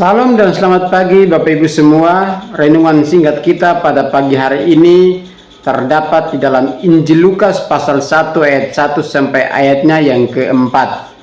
Salam dan selamat pagi Bapak Ibu semua. Renungan singkat kita pada pagi hari ini terdapat di dalam Injil Lukas pasal 1 ayat 1 sampai ayatnya yang keempat.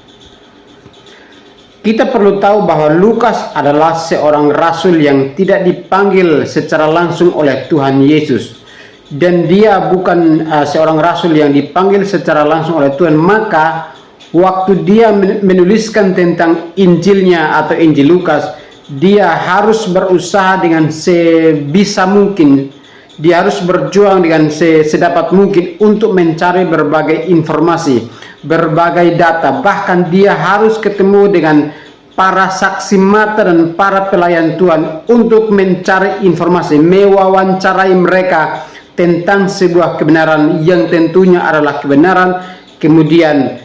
Kita perlu tahu bahwa Lukas adalah seorang rasul yang tidak dipanggil secara langsung oleh Tuhan Yesus. Dan dia bukan seorang rasul yang dipanggil secara langsung oleh Tuhan, maka waktu dia menuliskan tentang Injilnya atau Injil Lukas, dia harus berusaha dengan sebisa mungkin, dia harus berjuang dengan sedapat mungkin untuk mencari berbagai informasi, berbagai data, bahkan dia harus ketemu dengan para saksi mata dan para pelayan Tuhan untuk mencari informasi, mewawancarai mereka tentang sebuah kebenaran yang tentunya adalah kebenaran. Kemudian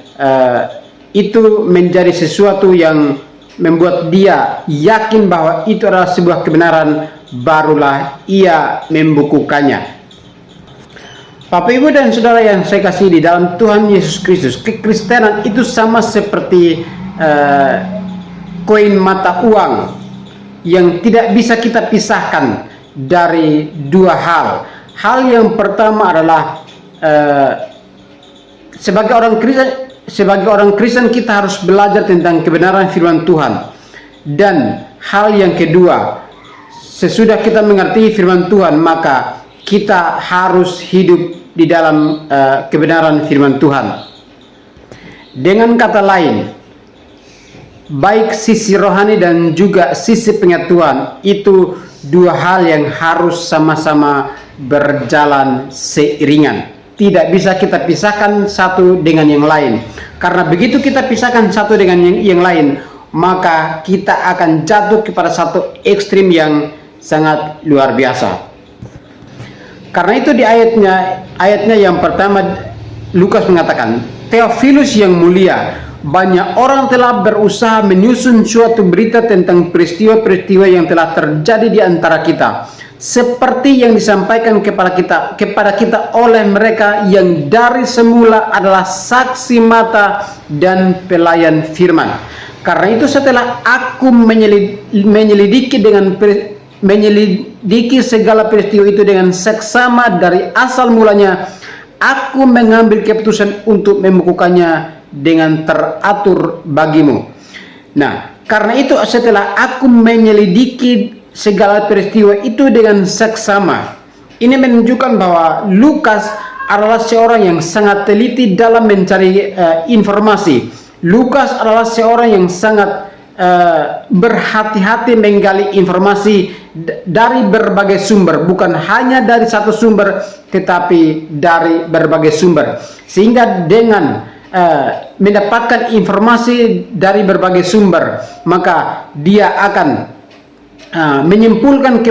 itu menjadi sesuatu yang membuat dia yakin bahwa itu adalah sebuah kebenaran, barulah ia membukukannya. Bapak Ibu dan Saudara yang saya kasih di dalam Tuhan Yesus Kristus, kekristenan itu sama seperti koin mata uang yang tidak bisa kita pisahkan dari dua hal. Hal yang pertama adalah sebagai orang Kristen kita harus belajar tentang kebenaran firman Tuhan. Dan hal yang kedua, sesudah kita mengerti firman Tuhan, maka kita harus hidup di dalam kebenaran firman Tuhan. Dengan kata lain, baik sisi rohani dan juga sisi pengetahuan itu dua hal yang harus sama-sama berjalan seiringan. Tidak bisa kita pisahkan satu dengan yang lain. Karena begitu kita pisahkan satu dengan yang lain, maka kita akan jatuh kepada satu ekstrim yang sangat luar biasa. Karena itu di ayatnya yang pertama, Lukas mengatakan, Theophilus yang mulia, banyak orang telah berusaha menyusun suatu berita tentang peristiwa-peristiwa yang telah terjadi di antara kita, seperti yang disampaikan kepada kita oleh mereka yang dari semula adalah saksi mata dan pelayan firman. Karena itu setelah aku menyelidiki segala peristiwa itu dengan seksama dari asal mulanya, aku mengambil keputusan untuk membukukannya dengan teratur bagimu. Nah, karena itu setelah aku menyelidiki segala peristiwa itu dengan seksama, ini menunjukkan bahwa Lukas adalah seorang yang sangat teliti dalam mencari informasi. Lukas adalah seorang yang sangat berhati-hati menggali informasi dari berbagai sumber, bukan hanya dari satu sumber tetapi dari berbagai sumber, sehingga dengan mendapatkan informasi dari berbagai sumber, maka dia akan menyimpulkan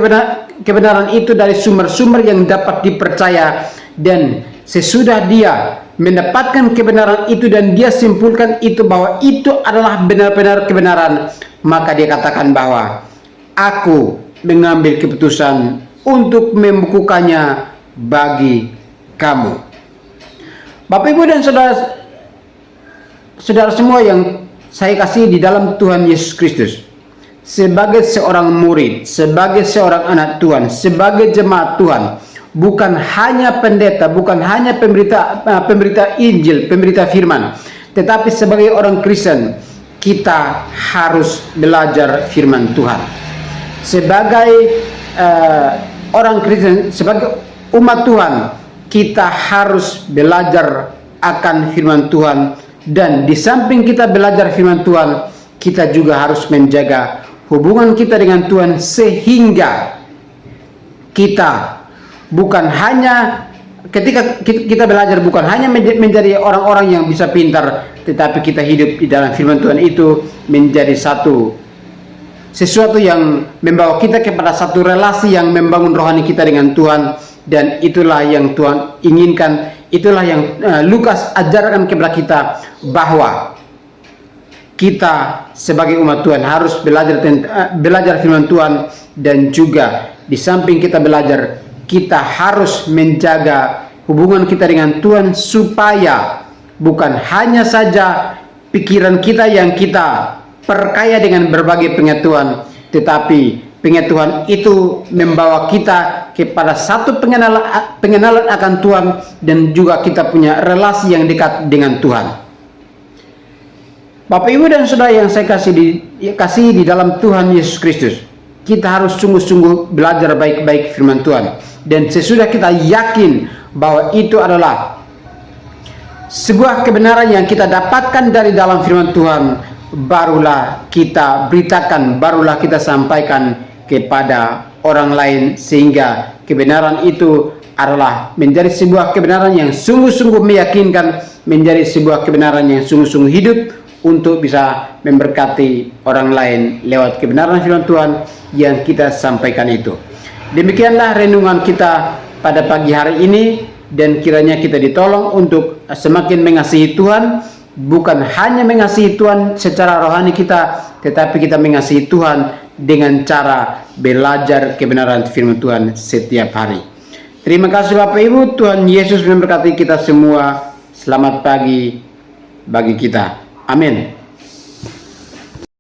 kebenaran itu dari sumber-sumber yang dapat dipercaya. Dan sesudah dia mendapatkan kebenaran itu dan dia simpulkan itu bahwa itu adalah benar-benar kebenaran, maka dia katakan bahwa aku mengambil keputusan untuk membukukannya bagi kamu. Bapak Ibu dan saudara semua yang saya kasih di dalam Tuhan Yesus Kristus, sebagai seorang murid, sebagai seorang anak Tuhan, sebagai jemaat Tuhan, bukan hanya pendeta, bukan hanya pemberita Injil, pemberita firman, tetapi sebagai orang Kristen, kita harus belajar firman Tuhan. Sebagai orang Kristen, sebagai umat Tuhan, kita harus belajar akan firman Tuhan. Dan di samping kita belajar firman Tuhan, kita juga harus menjaga hubungan kita dengan Tuhan, sehingga kita bukan hanya ketika kita belajar, bukan hanya menjadi orang-orang yang bisa pintar, tetapi kita hidup di dalam firman Tuhan itu menjadi sesuatu yang membawa kita kepada satu relasi yang membangun rohani kita dengan Tuhan. Dan itulah yang Tuhan inginkan, itulah yang Lukas ajarkan kepada kita, bahwa kita sebagai umat Tuhan harus belajar firman Tuhan. Dan juga di samping kita belajar, kita harus menjaga hubungan kita dengan Tuhan, supaya bukan hanya saja pikiran kita yang kita perkaya dengan berbagai pengetahuan, tetapi pengetahuan itu membawa kita kepada satu pengenalan akan Tuhan, dan juga kita punya relasi yang dekat dengan Tuhan. Bapak, Ibu, dan Saudara yang saya kasih di dalam Tuhan Yesus Kristus, kita harus sungguh-sungguh belajar baik-baik firman Tuhan. Dan sesudah kita yakin bahwa itu adalah sebuah kebenaran yang kita dapatkan dari dalam firman Tuhan, barulah kita beritakan, barulah kita sampaikan kepada orang lain, sehingga kebenaran itu adalah menjadi sebuah kebenaran yang sungguh-sungguh meyakinkan, menjadi sebuah kebenaran yang sungguh-sungguh hidup untuk bisa memberkati orang lain lewat kebenaran firman Tuhan yang kita sampaikan itu. Demikianlah renungan kita pada pagi hari ini, dan kiranya kita ditolong untuk semakin mengasihi Tuhan, bukan hanya mengasihi Tuhan secara rohani kita, tetapi kita mengasihi Tuhan dengan cara belajar kebenaran firman Tuhan setiap hari. Terima kasih Bapak Ibu, Tuhan Yesus memberkati kita semua. Selamat pagi bagi kita. Amin.